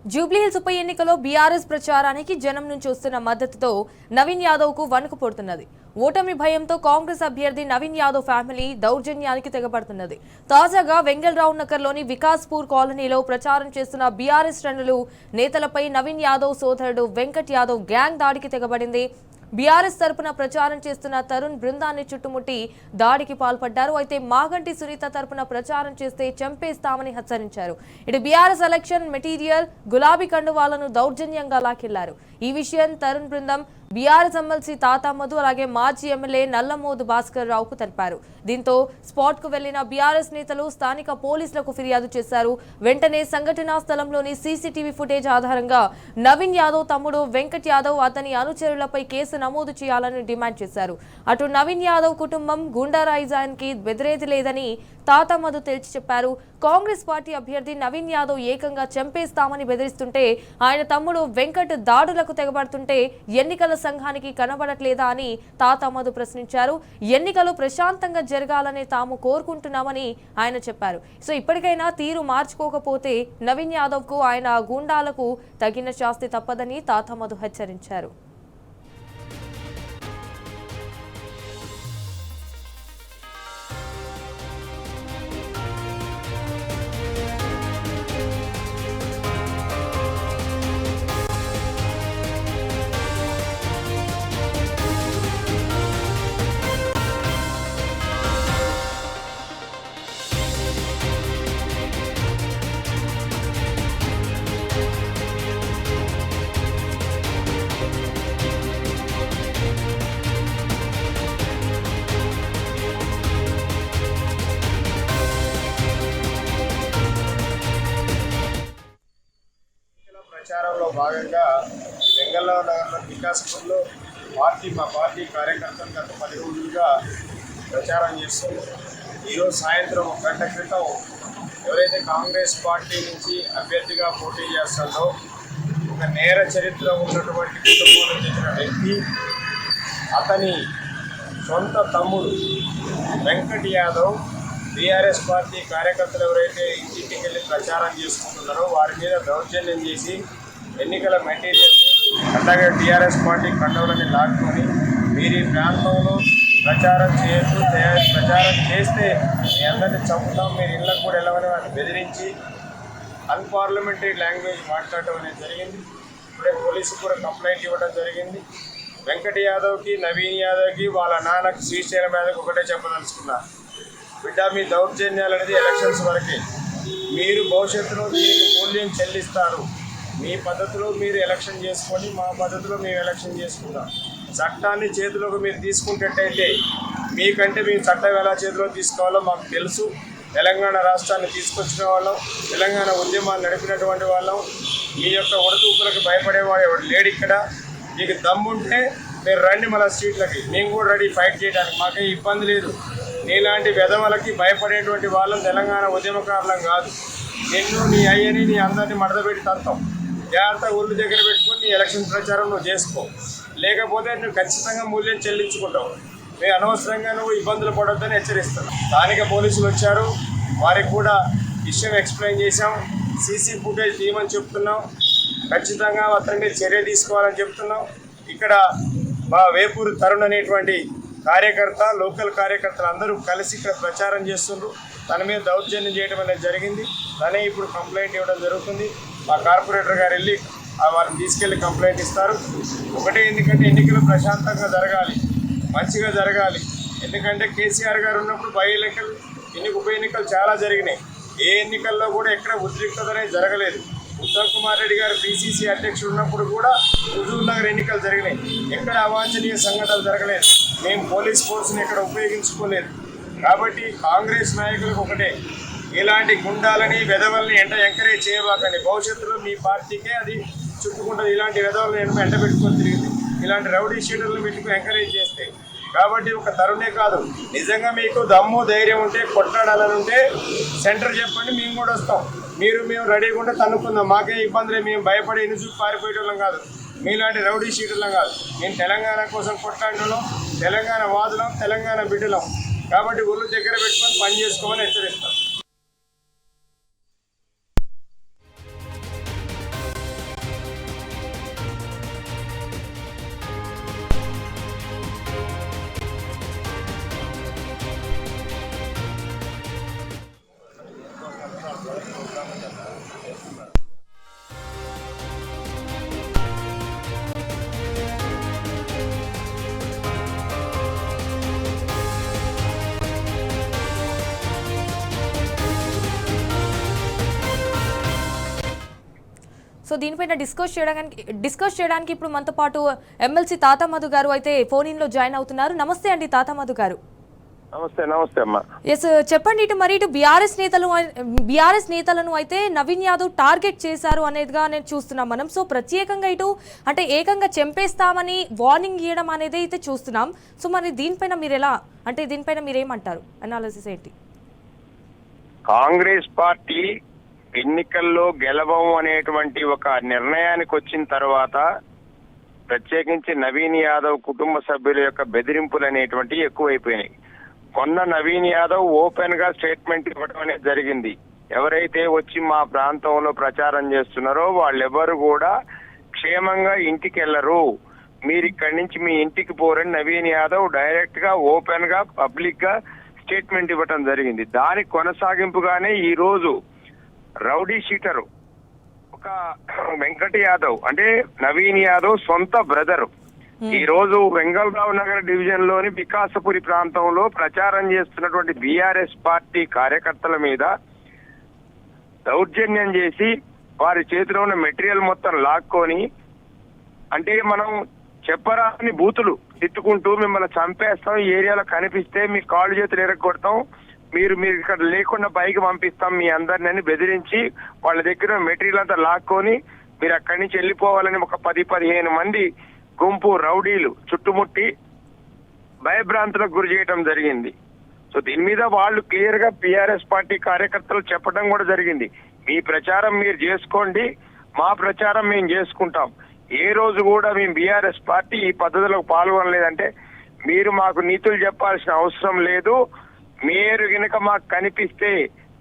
జూబ్లీహిల్స్ ఉప ఎన్నికలో బీఆర్ఎస్ ప్రచారానికి జనం నుంచి వస్తున్న మద్దతుతో నవీన్ యాదవ్ కు వణుకు పుడుతున్నది. ఓటమి భయంతో కాంగ్రెస్ అభ్యర్థి నవీన్ యాదవ్ ఫ్యామిలీ దౌర్జన్యానికి తెగబడుతున్నది. తాజాగా వెంగళరావు నగర్లోని వికాస్పూర్ కాలనీలో ప్రచారం చేస్తున్న బీఆర్ఎస్ శ్రేణులు నేతలపై నవీన్ యాదవ్ సోదరుడు వెంకట్ యాదవ్ గ్యాంగ్ దాడికి తెగబడింది. బీఆర్ఎస్ తరపున ప్రచారం చేస్తున్న తరుణ్ బృందాన్ని చుట్టుముట్టి దాడికి పాల్పడ్డారు. అయితే మాగంటి సునీత తరపున ప్రచారం చేస్తే చంపేస్తామని హెచ్చరించారు. ఇటు బీఆర్ఎస్ ఎలక్షన్ మెటీరియల్ గులాబీ కండువాలను దౌర్జన్యంగా లాకెళ్లారు. ఈ విషయం తరుణ్ బృందం బీఆర్ఎస్ ఎమ్మెల్సీ తాతామధు అలాగే మాజీ ఎమ్మెల్యే నల్లమోదు భాస్కర్ రావుకు తెలిపారు. దీంతో స్పాట్ కు వెళ్లిన బీఆర్ఎస్ నేతలు స్థానిక పోలీసులకు ఫిర్యాదు చేశారు. వెంటనే సంఘటనా స్థలంలోని సీసీటీవీ ఫుటేజ్ ఆధారంగా నవీన్ యాదవ్ తమ్ముడు వెంకట్ యాదవ్ అతని అనుచరులపై కేసు నమోదు చేయాలని డిమాండ్ చేశారు. అటు నవీన్ యాదవ్ కుటుంబం గుండారాయిజానికి బెదిరేది లేదని తాతామధు తేల్చి చెప్పారు. కాంగ్రెస్ పార్టీ అభ్యర్థి నవీన్ యాదవ్ ఏకంగా చంపేస్తామని బెదిరిస్తుంటే ఆయన తమ్ముడు వెంకట్ దాడులకు తెగబడుతుంటే ఎన్నికల సంఘానికి కనబడట్లేదా అని తాతామధు ప్రశ్నించారు. ఎన్నికలు ప్రశాంతంగా జరగాలని తాము కోరుకుంటున్నామని ఆయన చెప్పారు. సో ఇప్పటికైనా తీరు మార్చుకోకపోతే నవీన్ యాదవ్ కు ఆయన గూండాలకు తగిన శాస్తి తప్పదని తాతామధు హెచ్చరించారు. ప్రచారంలో భాగంగా వెంగళరావు నగర్లో వికాస్పూర్లో మా పార్టీ కార్యకర్తలు గత 10 రోజులుగా ప్రచారం చేస్తున్నారు. ఈరోజు సాయంత్రం 1 గంట క్రితం ఎవరైతే కాంగ్రెస్ పార్టీ నుంచి అభ్యర్థిగా పోటీ చేస్తారో ఒక నేర చరిత్ర ఉన్నటువంటి కుటుంబంలో చెందిన వ్యక్తి అతని సొంత తమ్ముడు వెంకట్ యాదవ్ బీఆర్ఎస్ పార్టీ కార్యకర్తలు ఎవరైతే ఇంటింటికి వెళ్ళి ప్రచారం చేసుకుంటున్నారో వారి మీద దౌర్జన్యం చేసి ఎన్నికల మెటీరియల్ని అట్లాగే టీఆర్ఎస్ పార్టీ కండవలని లాక్కొని మీరు ఈ ప్రాంతంలో ప్రచారం చేయొద్దు, ప్రచారం చేస్తే మీ అందరినీ చంపుతాం, మీరు ఇళ్ళకు కూడా వెళ్ళమని వారిని బెదిరించి అన్పార్లమెంటరీ లాంగ్వేజ్ మాట్లాడటం అనేది జరిగింది. ఇప్పుడే పోలీసుకు కూడా కంప్లైంట్ ఇవ్వడం జరిగింది. వెంకట్ యాదవ్కి నవీన్ యాదవ్కి వాళ్ళ నాన్నకి శ్రీశైలం యాదవ్కి ఒకటే చెప్పదలుచుకున్నారు, బిడ్డ మీ దౌర్జన్యాలు అనేది ఎలక్షన్స్ వరకే, మీరు భవిష్యత్తులో దీనికి మూల్యం చెల్లిస్తారు. మీ పద్ధతిలో మీరు ఎలక్షన్ చేసుకొని మా పద్ధతిలో మేము ఎలక్షన్ చేసుకుంటాం. చట్టాన్ని చేతిలోకి మీరు తీసుకుంటట్టయితే మీకంటే మేము చట్టం ఎలా చేతిలో తీసుకోవాలో మాకు తెలుసు. తెలంగాణ రాష్ట్రాన్ని తీసుకొచ్చిన వాళ్ళం, తెలంగాణ ఉద్యమాలు నడిపినటువంటి వాళ్ళం. మీ యొక్క ఒడతూపులకు భయపడేవాడు ఎవడు లేడు ఇక్కడ. మీకు దమ్ముంటే మీరు రండి మన స్ట్రీట్లకి, మేము కూడా రెడీ ఫైట్ చేయడానికి, మాకే ఇబ్బంది లేదు. నీలాంటి వెధవలకి భయపడేటువంటి వాళ్ళం తెలంగాణ ఉద్యమకారులం కాదు. నిన్ను నీ అయ్యని నీ అందరినీ మడతపెట్టి తంతాం. జాగ్రత్త ఊళ్ళు దగ్గర పెట్టుకొని నీ ఎలక్షన్ ప్రచారం నువ్వు చేసుకో, లేకపోతే నువ్వు ఖచ్చితంగా మూల్యం చెల్లించుకుంటావు. మేము అనవసరంగా నువ్వు ఇబ్బందులు పడొద్దని హెచ్చరిస్తున్నాం. స్థానిక పోలీసులు వచ్చారు, వారికి కూడా విషయం ఎక్స్ప్లెయిన్ చేశాం. సీసీ ఫుటేజ్ తీయమని చెప్తున్నాం, ఖచ్చితంగా అతని మీద చర్య తీసుకోవాలని చెప్తున్నాం. ఇక్కడ మా వేపూరు తరుణ్ అనేటువంటి కార్యకర్త, లోకల్ కార్యకర్తలు అందరూ కలిసి ఇక్కడ ప్రచారం చేస్తున్నారు. తన మీద దౌర్జన్యం చేయడం అనేది జరిగింది. తనే ఇప్పుడు కంప్లైంట్ ఇవ్వడం జరుగుతుంది. మా కార్పొరేటర్ గారు వెళ్ళి వారిని తీసుకెళ్ళి కంప్లైంట్ ఇస్తారు. ఒకటే, ఎందుకంటే ఎన్నికలు ప్రశాంతంగా జరగాలి, మంచిగా జరగాలి. ఎందుకంటే కేసీఆర్ గారు ఉన్నప్పుడు ఉప ఎన్నికలు చాలా జరిగినాయి. ఏ ఎన్నికల్లో కూడా ఎక్కడ ఉద్రిక్తత అనేది జరగలేదు. ఉత్తమ్ కుమార్ రెడ్డి గారు పిసిసి అధ్యక్షుడు ఉన్నప్పుడు కూడా హుజూర్ నగర్ ఎన్నికలు జరిగినాయి, ఎక్కడ అవాంఛనీయ సంఘటనలు జరగలేదు. మేము పోలీస్ ఫోర్స్ని ఎక్కడ ఉపయోగించుకోలేదు. కాబట్టి కాంగ్రెస్ నాయకులకు ఒకటే, ఇలాంటి గుండాలని వెధవల్ని ఎంకరేజ్ చేయబాకండి. భవిష్యత్తులో మీ పార్టీకే అది చుట్టుకుంటుంది. ఇలాంటి వెధవల్ని ఎంట పెట్టుకొని తిరిగింది, ఇలాంటి రౌడీ షీటర్లు పెట్టుకుని ఎంకరేజ్ చేస్తే. కాబట్టి ఒక తరుణే కాదు, నిజంగా మీకు దమ్ము ధైర్యం ఉంటే, కొట్లాడాలని ఉంటే సెంటర్ చెప్పండి, మేము కూడా వస్తాం. మేము రెడీగా ఉంటే తన్నుకుందాం, మాకే ఇబ్బందులే. మేము భయపడి ఎన్నిచూపు పారిపోయేటోళ్ళం కాదు, మీలాంటి రౌడీ షీటర్లం కాదు. మేము తెలంగాణ కోసం కొట్లాడినోళ్ళం, తెలంగాణ వాదులం, తెలంగాణ బిడ్డలం. కాబట్టి ఊళ్ళు దగ్గర పెట్టుకొని పని చేసుకోమని హెచ్చరిస్తాం. సో దీనిపైన డిస్కస్ చేయడానికి ఇప్పుడు మనతో పాటు ఎమ్మెల్సీ తాతా మధు గారు అయితే ఫోన్ ఇన్ లో జాయిన్ అవుతున్నారు. నమస్తే అండి తాతా మధు గారు. నమస్తే అమ్మా. ఎస్ చెప్పండి, ఇటు బీఆర్ఎస్ నేతలను అయితే నవీన్ యాదవ్ టార్గెట్ చేశారు అనేదిగా నేను చూస్తున్నాం మనం. సో ప్రత్యేకంగా ఇటు అంటే ఏకంగా చంపేస్తామని వార్నింగ్ ఇవ్వడం అనేది అయితే చూస్తున్నాం. సో మరి దీనిపైన మీరు ఎలా అంటే దీనిపైన మీరేమంటారు, అనాలిసిస్ ఏంటి? కాంగ్రెస్ పార్టీ ఎన్నికల్లో గెలవం అనేటువంటి ఒక నిర్ణయానికి వచ్చిన తర్వాత ప్రత్యేకించి నవీన్ యాదవ్ కుటుంబ సభ్యుల యొక్క బెదిరింపులు అనేటువంటివి ఎక్కువైపోయినాయి. కొన్న నవీన్ యాదవ్ ఓపెన్ గా స్టేట్మెంట్ ఇవ్వడం అనేది జరిగింది. ఎవరైతే వచ్చి మా ప్రాంతంలో ప్రచారం చేస్తున్నారో వాళ్ళెవరు కూడా క్షేమంగా ఇంటికి వెళ్లరు, మీరు ఇక్కడి నుంచి మీ ఇంటికి పోరని నవీన్ యాదవ్ డైరెక్ట్ గా ఓపెన్ గా పబ్లిక్ గా స్టేట్మెంట్ ఇవ్వడం జరిగింది. దాని కొనసాగింపుగానే ఈ రోజు రౌడీ షీటరు ఒక వెంకట యాదవ్ అంటే నవీన్ యాదవ్ సొంత బ్రదరు ఈ రోజు వెంగళరావు నగర్ డివిజన్ లోని వికాసపురి ప్రాంతంలో ప్రచారం చేస్తున్నటువంటి బీఆర్ఎస్ పార్టీ కార్యకర్తల మీద దౌర్జన్యం చేసి వారి చేతిలో ఉన్న మెటీరియల్ మొత్తం లాక్కొని, అంటే మనం చెప్పరాని బూతులు తిట్టుకుంటూ మిమ్మల్ని చంపేస్తాం, ఈ ఏరియాలో కనిపిస్తే మీ కాళ్ళు చేతులు ఎరగొడతాం, మీరు ఇక్కడ లేకుండా పైకి పంపిస్తాం మీ అందరిని బెదిరించి వాళ్ళ దగ్గర మెటీరియల్ అంతా లాక్కొని మీరు అక్కడి నుంచి వెళ్ళిపోవాలని ఒక 10-15 మంది గుంపు రౌడీలు చుట్టుముట్టి భయభ్రాంతులకు గురి చేయడం జరిగింది. సో దీని మీద వాళ్ళు క్లియర్ గా బీఆర్ఎస్ పార్టీ కార్యకర్తలు చెప్పడం కూడా జరిగింది. మీ ప్రచారం మీరు చేసుకోండి, మా ప్రచారం మేము చేసుకుంటాం. ఏ రోజు కూడా మేము బీఆర్ఎస్ పార్టీ ఈ పద్ధతిలో పాల్గొనలేదంటే మీరు మాకు నీతులు చెప్పాల్సిన అవసరం లేదు, మీరు గనక మాకు కనిపిస్తే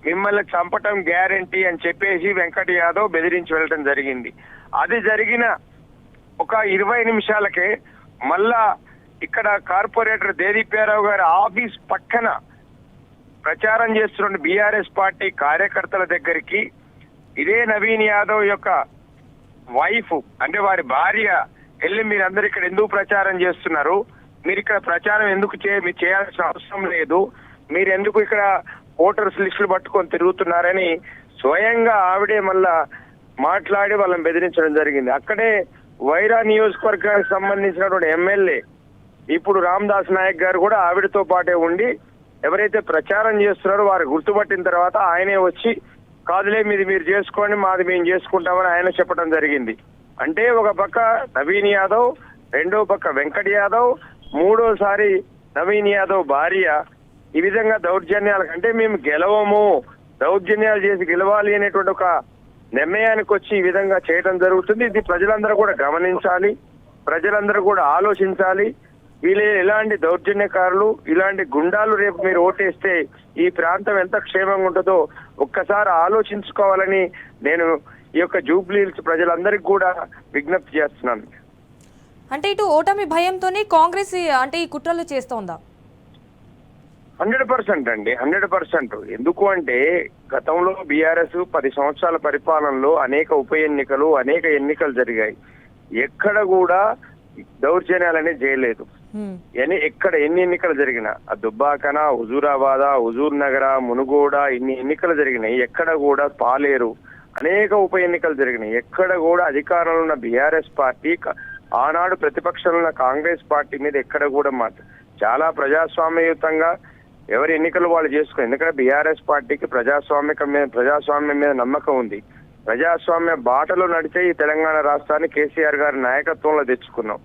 మిమ్మల్ని చంపటం గ్యారంటీ అని చెప్పేసి వెంకట యాదవ్ బెదిరించి వెళ్ళడం జరిగింది. అది జరిగిన ఒక 20 నిమిషాలకే మళ్ళా ఇక్కడ కార్పొరేటర్ దేదీప్యారావు గారి ఆఫీస్ పక్కన ప్రచారం చేస్తున్న బీఆర్ఎస్ పార్టీ కార్యకర్తల దగ్గరికి ఇదే నవీన్ యాదవ్ యొక్క వైఫ్ అంటే వారి భార్య వెళ్ళి మీరందరూ ఇక్కడ ఎందుకు ప్రచారం చేస్తున్నారు, మీరు ఇక్కడ ప్రచారం ఎందుకు చేయాల్సిన అవసరం లేదు, మీరు ఎందుకు ఇక్కడ ఓటర్స్ లిస్టులు పట్టుకొని తిరుగుతున్నారని స్వయంగా ఆవిడే మళ్ళా మాట్లాడి వాళ్ళని బెదిరించడం జరిగింది. అక్కడే వైరా నియోజకవర్గానికి సంబంధించినటువంటి ఎమ్మెల్యే ఇప్పుడు రామదాస్ నాయక్ గారు కూడా ఆవిడతో పాటే ఉండి ఎవరైతే ప్రచారం చేస్తున్నారో వారు గుర్తుపట్టిన తర్వాత ఆయనే వచ్చి కాదులే మీది మీరు చేసుకోండి మాది మేము చేసుకుంటామని ఆయన చెప్పడం జరిగింది. అంటే ఒక పక్క నవీన్ యాదవ్, రెండో పక్క వెంకట యాదవ్, మూడోసారి నవీన్ యాదవ్ భార్య ఈ విధంగా దౌర్జన్యాల కంటే మేము గెలవము, దౌర్జన్యాలు చేసి గెలవాలి అనేటువంటి ఒక నిర్ణయానికి వచ్చి ఈ విధంగా చేయడం జరుగుతుంది. ఇది ప్రజలందరూ కూడా గమనించాలి, ప్రజలందరూ కూడా ఆలోచించాలి. వీళ్ళే ఎలాంటి దౌర్జన్యకారులు, ఇలాంటి గుండాలు రేపు మీరు ఓటేస్తే ఈ ప్రాంతం ఎంత క్షేమంగా ఉంటుందో ఒక్కసారి ఆలోచించుకోవాలని నేను ఈ యొక్క జూబ్లీ హిల్స్ ప్రజలందరికీ కూడా విజ్ఞప్తి చేస్తున్నాను. అంటే ఇటు ఓటమి భయంతోనే కాంగ్రెస్ అంటే ఈ కుట్రలు చేస్తోందా? 100% అండి, 100%. ఎందుకు అంటే గతంలో బీఆర్ఎస్ 10 సంవత్సరాల పరిపాలనలో అనేక ఉప ఎన్నికలు, అనేక ఎన్నికలు జరిగాయి. ఎక్కడ కూడా దౌర్జన్యాలు అనేది చేయలేదు. ఎక్కడ ఎన్ని ఎన్నికలు జరిగినా దుబ్బాకన, హుజూరాబాద్, హుజూర్ నగర, మునుగోడ ఇన్ని ఎన్నికలు జరిగినాయి. ఎక్కడ కూడా పాలేరు అనేక ఉప ఎన్నికలు జరిగినాయి. ఎక్కడ కూడా అధికారంలో ఉన్న బీఆర్ఎస్ పార్టీ ఆనాడు ప్రతిపక్షంలో ఉన్న కాంగ్రెస్ పార్టీ మీద ఎక్కడ కూడా చాలా ప్రజాస్వామ్యయుతంగా ఎవరి ఎన్నికలు వాళ్ళు చేసుకుని, ఎందుకంటే బీఆర్ఎస్ పార్టీకి ప్రజాస్వామ్యం మీద నమ్మకం ఉంది. ప్రజాస్వామ్య బాటలో నడిచే ఈ తెలంగాణ రాష్ట్రాన్ని కేసీఆర్ గారి నాయకత్వంలో తెచ్చుకున్నాం.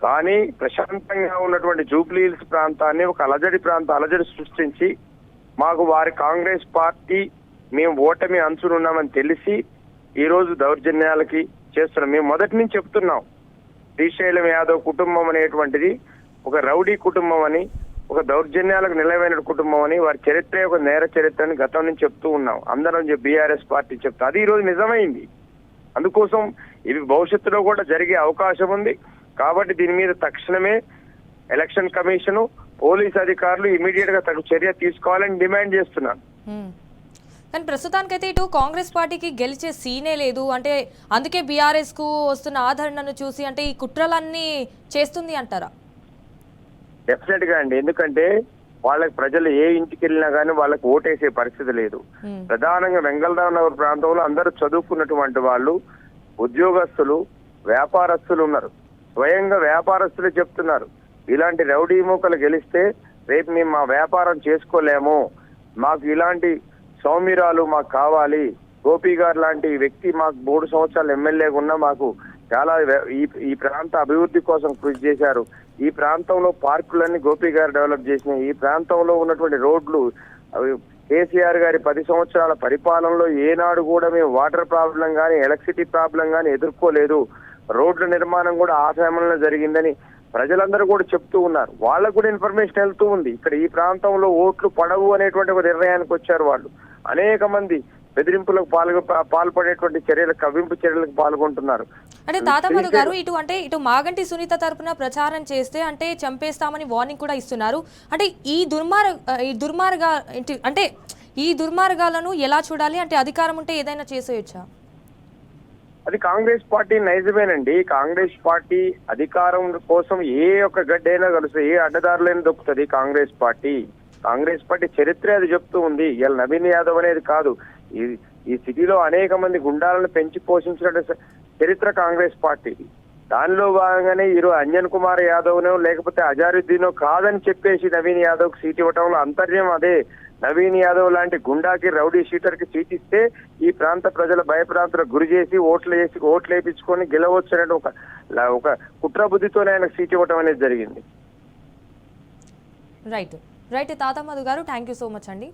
కానీ ప్రశాంతంగా ఉన్నటువంటి జూబ్లీ హిల్స్ ప్రాంతాన్ని ఒక అలజడి సృష్టించి మాకు వారి కాంగ్రెస్ పార్టీ మేము ఓటమి అంచునున్నామని తెలిసి ఈ రోజు దౌర్జన్యాలకి చేస్తున్నాం. మేము మొదటి నుంచి చెప్తున్నాం, శ్రీశైలం యాదవ్ కుటుంబం అనేటువంటిది ఒక రౌడీ కుటుంబం అని, ఒక దౌర్జన్యాలకు నిలవైన కుటుంబం అని, వారి చరిత్ర ఒక నేర చరిత్ర అని గతం నుంచి చెప్తూ ఉన్నాం. అందరం బీఆర్ఎస్ పార్టీ చెప్తా అది ఈ రోజు నిజమైంది. అందుకోసం ఇవి భవిష్యత్తులో కూడా జరిగే అవకాశం ఉంది. కాబట్టి దీని మీద తక్షణమే ఎలక్షన్ కమిషన్, పోలీస్ అధికారులు ఇమీడియట్ గా తగు చర్య తీసుకోవాలని డిమాండ్ చేస్తున్నాను. కానీ ప్రస్తుతానికైతే ఇటు కాంగ్రెస్ పార్టీకి గెలిచే సీనే లేదు, అంటే అందుకే బీఆర్ఎస్ కు వస్తున్న ఆదరణను చూసి అంటే ఈ కుట్రలన్నీ చేస్తుంది అంటారా? డెఫినెట్ గా అండి, ఎందుకంటే వాళ్ళకి ప్రజలు ఏ ఇంటికి వెళ్ళినా గానీ వాళ్ళకి ఓటేసే పరిస్థితి లేదు. ప్రధానంగా వెంగళరావు నగర్ ప్రాంతంలో అందరూ చదువుకున్నటువంటి వాళ్ళు, ఉద్యోగస్తులు, వ్యాపారస్తులు ఉన్నారు. స్వయంగా వ్యాపారస్తులే చెప్తున్నారు, ఇలాంటి రౌడీ మూకలు గెలిస్తే రేపు మేము మా వ్యాపారం చేసుకోలేము, మాకు ఇలాంటి సౌమ్యురాలు మాకు కావాలి. గోపి గారు లాంటి వ్యక్తి మాకు 3 సంవత్సరాలు ఎమ్మెల్యేగా ఉన్నా మాకు చాలా ఈ ప్రాంత అభివృద్ధి కోసం కృషి చేశారు. ఈ ప్రాంతంలో పార్కులన్నీ గోపి గారు డెవలప్ చేసినాయి. ఈ ప్రాంతంలో ఉన్నటువంటి రోడ్లు కేసీఆర్ గారి 10 సంవత్సరాల పరిపాలనలో ఏనాడు కూడా మేము వాటర్ ప్రాబ్లం కానీ ఎలక్ట్రిసిటీ ప్రాబ్లం కానీ ఎదుర్కోలేదు. రోడ్ల నిర్మాణం కూడా ఆ సమయంలో జరిగిందని ప్రజలందరూ కూడా చెప్తూ ఉన్నారు. వాళ్ళకు కూడా ఇన్ఫర్మేషన్ వెళ్తూ ఉంది. ఇక్కడ ఈ ప్రాంతంలో ఓట్లు పడవు అనేటువంటి ఒక నిర్ణయానికి వచ్చారు వాళ్ళు. అనేక మంది బెదిరింపులకు పాల్పడేటువంటి చర్యలకు, కవ్వింపు చర్యలకు పాల్గొంటున్నారు. అంటే తాతామధు గారు ఇటు మాగంటి సునీత తరపున ప్రచారం చేస్తే అంటే చంపేస్తామని వార్నింగ్ కూడా ఇస్తున్నారు. అంటే ఈ దుర్మార్గాలను ఎలా చూడాలి? అంటే అధికారం ఉంటే ఏదైనా చేసేయొచ్చా? అది కాంగ్రెస్ పార్టీ నైజమేనండి. కాంగ్రెస్ పార్టీ అధికారం కోసం ఏ ఒక్క గడ్డైనా కలుస్తుంది, ఏ అడ్డదారులైనా దొక్కుతుంది కాంగ్రెస్ పార్టీ. కాంగ్రెస్ పార్టీ చరిత్రే అది చెప్తూ ఉంది. ఇలా నవీన్ యాదవ్ అనేది కాదు, ఈ సిటీలో అనేక మంది గుండాలను పెంచి పోషించిన చరిత్ర కాంగ్రెస్ పార్టీది. దానిలో భాగంగానే ఈరోజు అంజన్ కుమార్ యాదవ్నో లేకపోతే అజారుద్దీనో కాదని చెప్పేసి నవీన్ యాదవ్కి సీట్ ఇవ్వటంలో అంతర్యం అదే. నవీన్ యాదవ్ లాంటి గుండాకి, రౌడీ షీటర్ కి సీట్ ఇస్తే ఈ ప్రాంత ప్రజల భయప్రాంతులకు గురి చేసి ఓట్లు వేయించుకొని గెలవచ్చు అనే ఒక కుట్ర బుద్ధితోనే ఆయనకు సీట్ ఇవ్వటం అనేది జరిగింది. రైట్ తాతామధు గారు, థ్యాంక్ యూ సో మచ్ అండి.